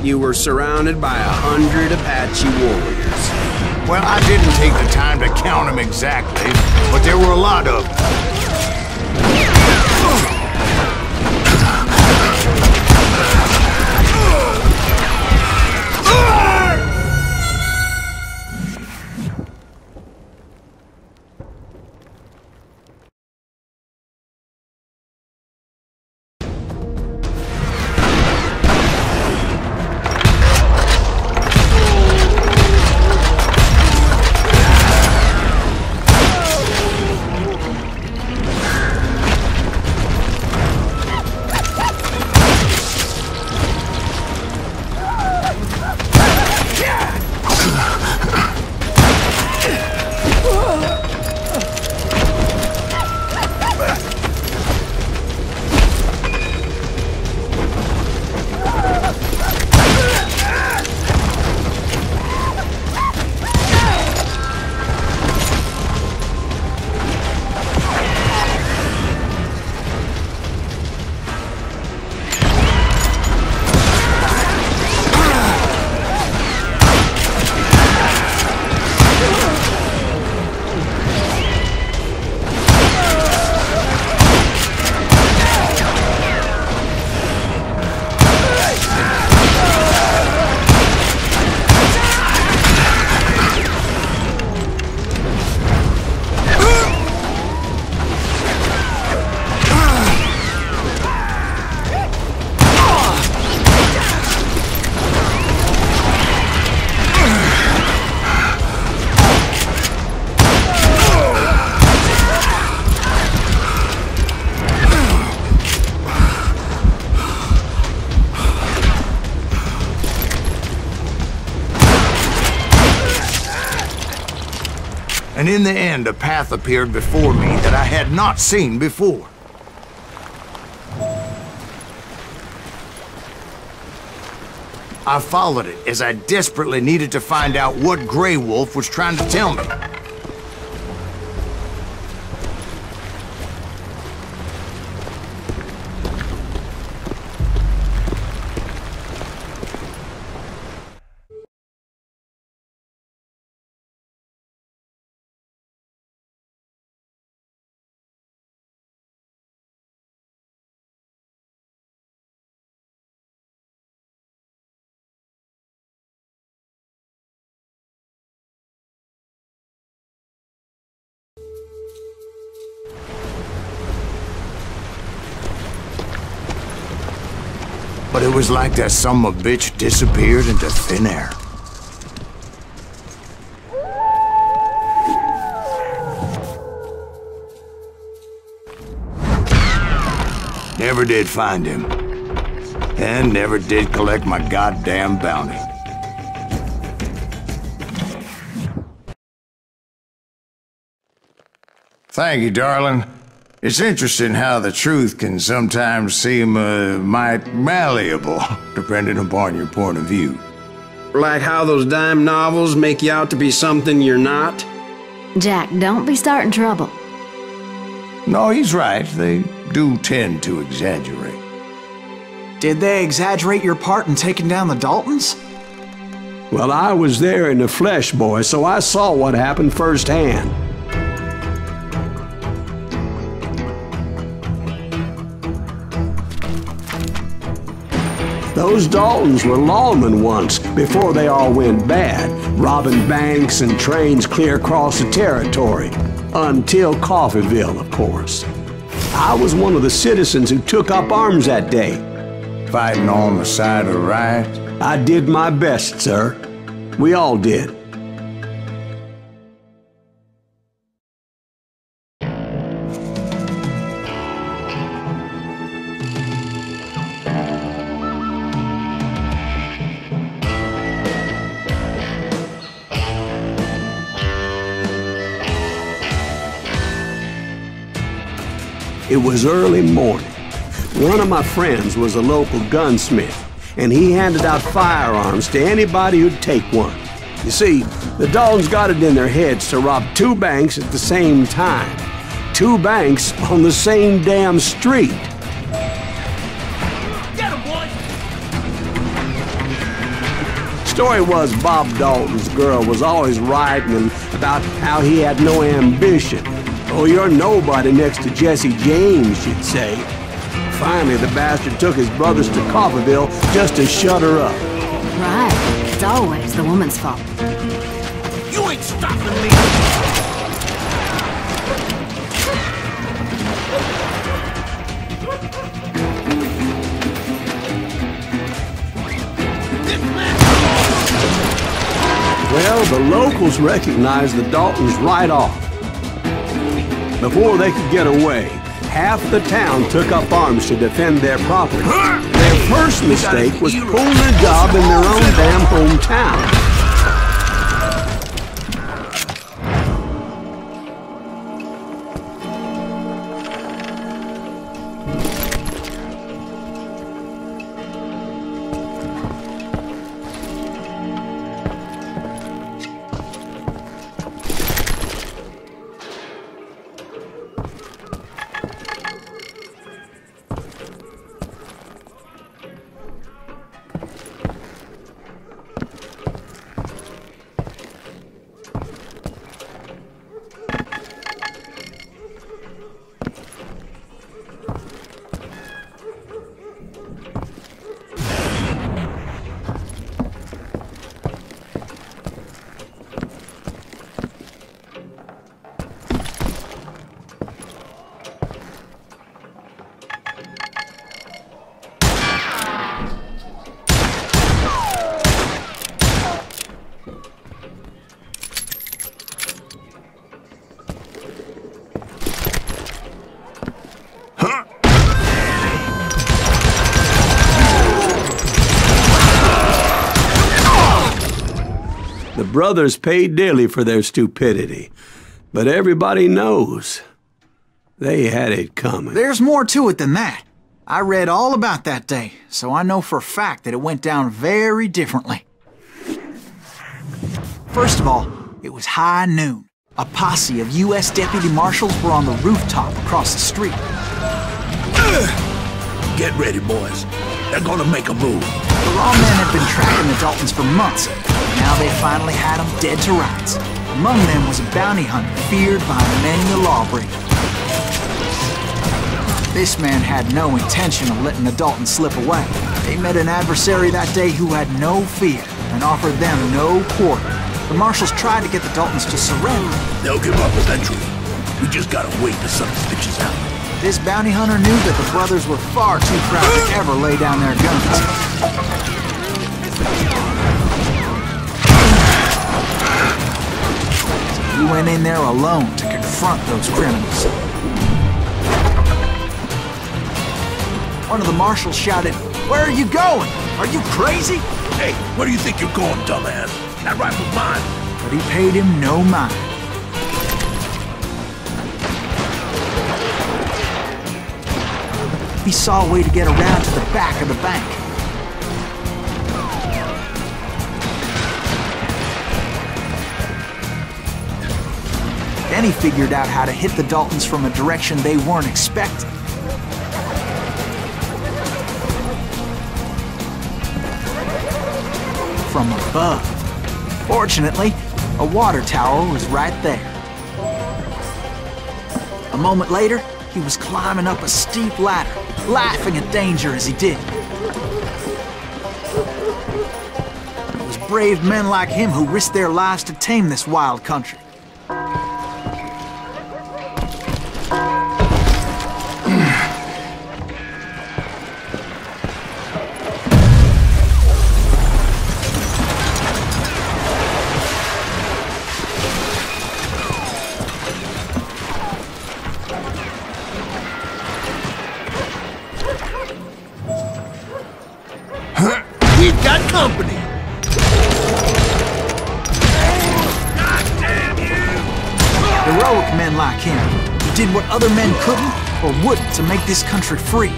you were surrounded by 100 Apache warriors. Well, I didn't take the time to count them exactly, but there were a lot of them. And in the end, a path appeared before me that I had not seen before. I followed it as I desperately needed to find out what Grey Wolf was trying to tell me. But it was like that son of a bitch disappeared into thin air. Never did find him. And never did collect my goddamn bounty. Thank you, darling. It's interesting how the truth can sometimes seem, might malleable, depending upon your point of view. Like how those dime novels make you out to be something you're not? Jack, don't be starting trouble. No, he's right. They do tend to exaggerate. Did they exaggerate your part in taking down the Daltons? Well, I was there in the flesh, boy, so I saw what happened firsthand. Those Daltons were lawmen once, before they all went bad, robbing banks and trains clear across the territory. Until Coffeeville, of course. I was one of the citizens who took up arms that day. Fighting on the side of the right? I did my best, sir. We all did. It was early morning. One of my friends was a local gunsmith, and he handed out firearms to anybody who'd take one. You see, the Daltons got it in their heads to rob 2 banks at the same time. 2 banks on the same damn street. Get him, boys! Story was Bob Dalton's girl was always writing about how he had no ambition. Oh, you're nobody next to Jesse James, she'd say. Finally, the bastard took his brothers to Coffeyville just to shut her up. Right. It's always the woman's fault. You ain't stopping me! Well, the locals recognized the Daltons right off. Before they could get away, half the town took up arms to defend their property. Their first mistake was pulling a job in their own damn hometown. The brothers paid dearly for their stupidity, but everybody knows they had it coming. There's more to it than that. I read all about that day, so I know for a fact that it went down very differently. First of all, it was high noon. A posse of U.S. deputy marshals were on the rooftop across the street. Get ready, boys. They're gonna make a move. The lawmen had been tracking the Daltons for months, but now they finally had them dead to rights. Among them was a bounty hunter feared by many a lawbreaker. This man had no intention of letting the Daltons slip away. They met an adversary that day who had no fear and offered them no quarter. The marshals tried to get the Daltons to surrender. They'll give up eventually. We just gotta wait to suck the bitches out. This bounty hunter knew that the brothers were far too proud to ever lay down their guns. He went in there alone to confront those criminals. One of the marshals shouted, "Where are you going? Are you crazy?" Hey, where do you think you're going, dumbass? That rifle's mine. But he paid him no mind. He saw a way to get around to the back of the bank. Then he figured out how to hit the Daltons from a direction they weren't expecting. From above. Fortunately, a water tower was right there. A moment later, he was climbing up a steep ladder, laughing at danger as he did. It was brave men like him who risked their lives to tame this wild country. We've got company. Heroic men like him, who did what other men couldn't or wouldn't to make this country free.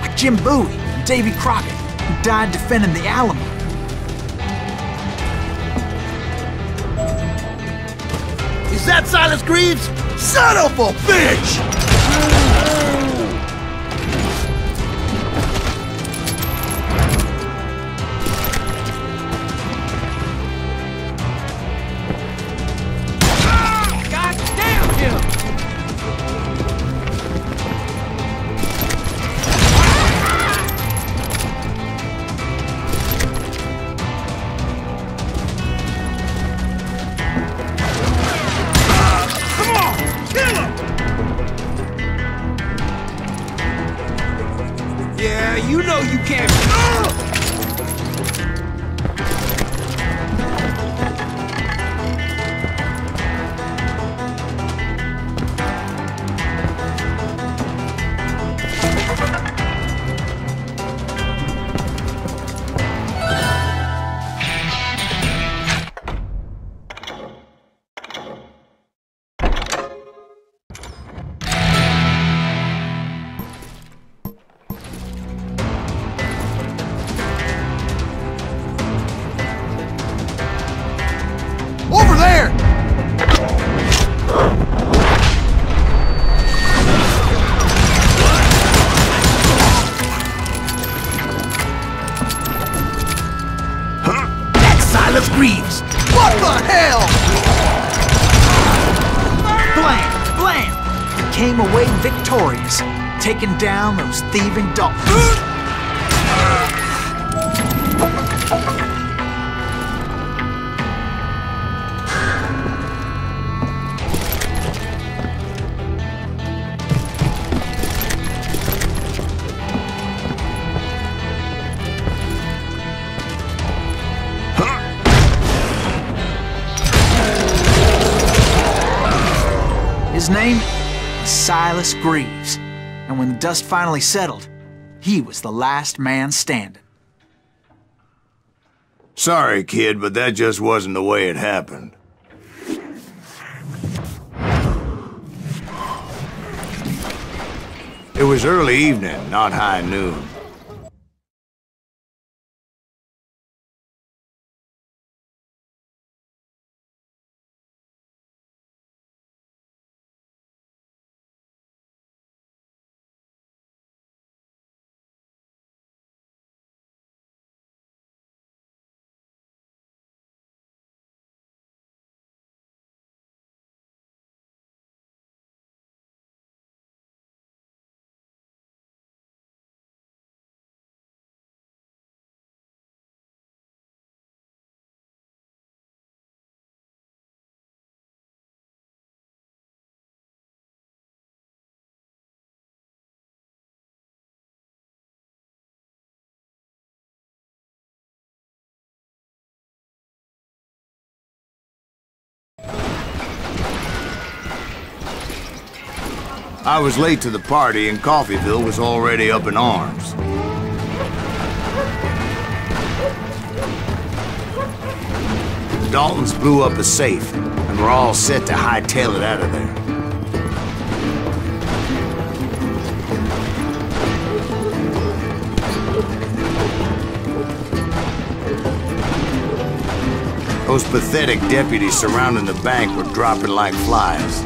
Like Jim Bowie and Davy Crockett, who died defending the Alamo. Is that Silas Greaves? Son of a bitch! you know you can't... Over there! That's Silas Greaves! What the hell? Blam! Blam! He came away victorious, taking down those thieving Daltons. His name was Silas Greaves, and when the dust finally settled, he was the last man standing. Sorry, kid, but that just wasn't the way it happened. It was early evening, not high noon. I was late to the party and Coffeyville was already up in arms. The Daltons blew up a safe and were all set to hightail it out of there. Those pathetic deputies surrounding the bank were dropping like flies.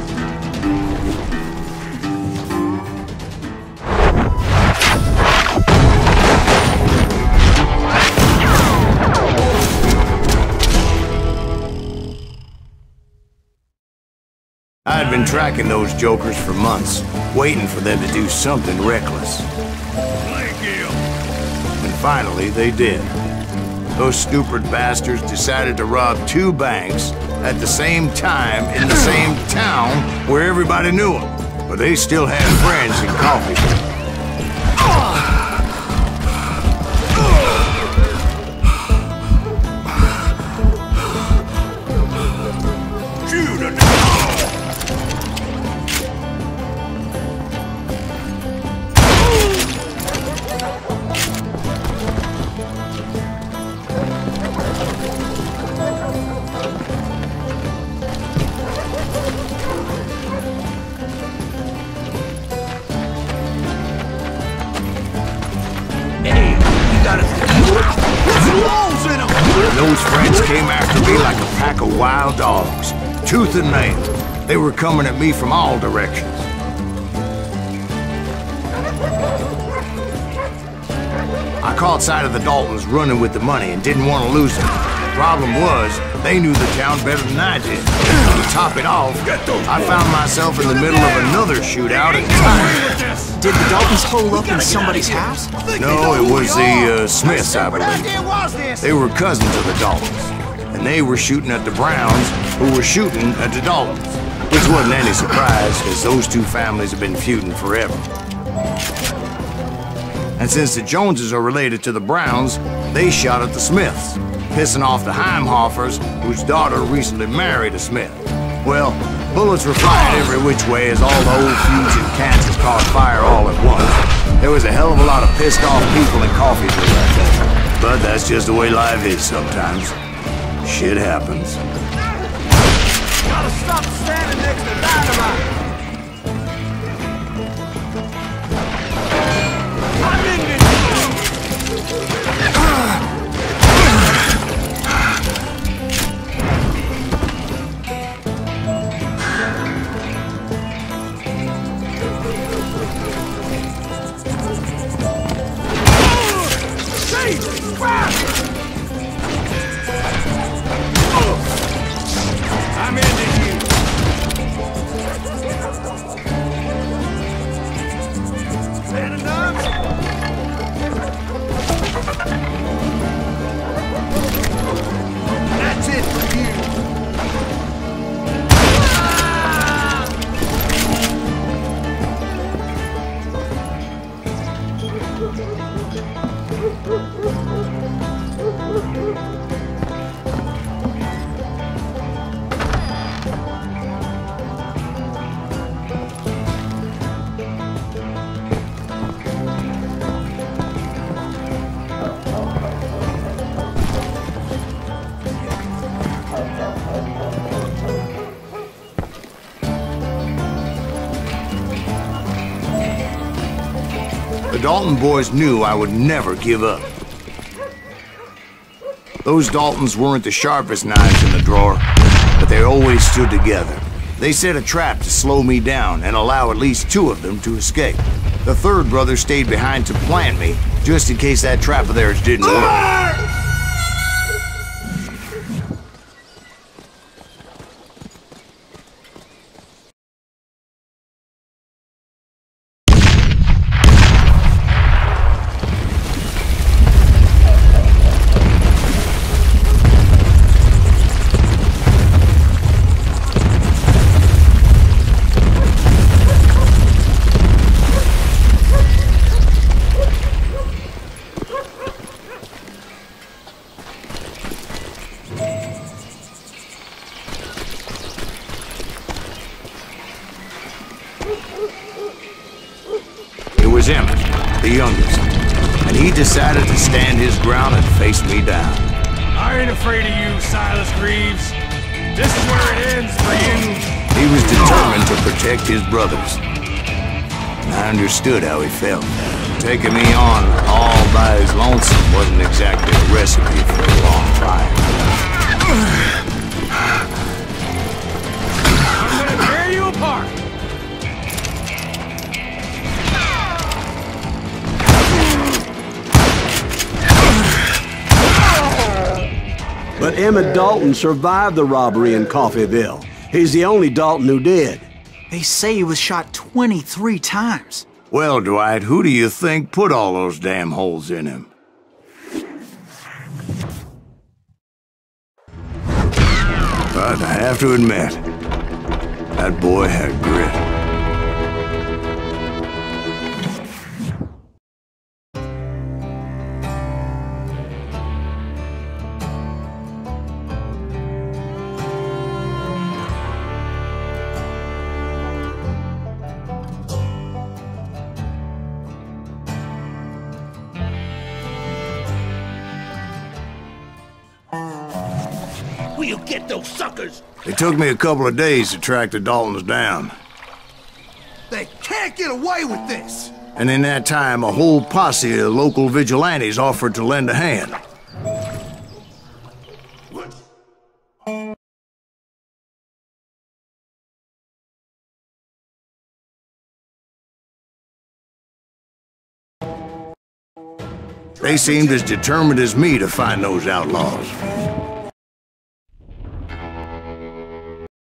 I had been tracking those jokers for months, waiting for them to do something reckless. And finally, they did. Those stupid bastards decided to rob 2 banks at the same time in the same town where everybody knew them. But they still had friends in Coffeyville. Those friends came after me like a pack of wild dogs, tooth and nail. They were coming at me from all directions. I caught sight of the Daltons running with the money and didn't want to lose them. The problem was, they knew the town better than I did. To top it off, I found myself in the middle of another shootout at time. Did the Daltons hole up in somebody's house? No, it was the Smiths, I believe. They were cousins of the Daltons, and they were shooting at the Browns, who were shooting at the Daltons. Which wasn't any surprise, because those 2 families have been feuding forever. And since the Joneses are related to the Browns, they shot at the Smiths, pissing off the Heimhoffers, whose daughter recently married a Smith. Well, bullets were flying every which way as all the old feuds in Kansas caught fire all at once. There was a hell of a lot of pissed off people in Coffeyville that day. But that's just the way life is sometimes. Shit happens. Gotta stop standing next to dynamite! I'm in this! I'm ending you! Man enough? That's it for you! The Dalton boys knew I would never give up. Those Daltons weren't the sharpest knives in the drawer, but they always stood together. They set a trap to slow me down and allow at least 2 of them to escape. The third brother stayed behind to plant me, just in case that trap of theirs didn't work. It was Emmett, the youngest, and he decided to stand his ground and face me down. I ain't afraid of you, Silas Greaves. This is where it ends for you. He was determined to protect his brothers. And I understood how he felt. Taking me on all by his lonesome wasn't exactly a recipe for a long fight. I'm gonna tear you apart. But Emmett Dalton survived the robbery in Coffeyville. He's the only Dalton who did. They say he was shot 23 times. Well, Dwight, who do you think put all those damn holes in him? But I have to admit, that boy had grit. We'll get those suckers! It took me a couple of days to track the Daltons down. They can't get away with this! And in that time, a whole posse of local vigilantes offered to lend a hand. They seemed as determined as me to find those outlaws.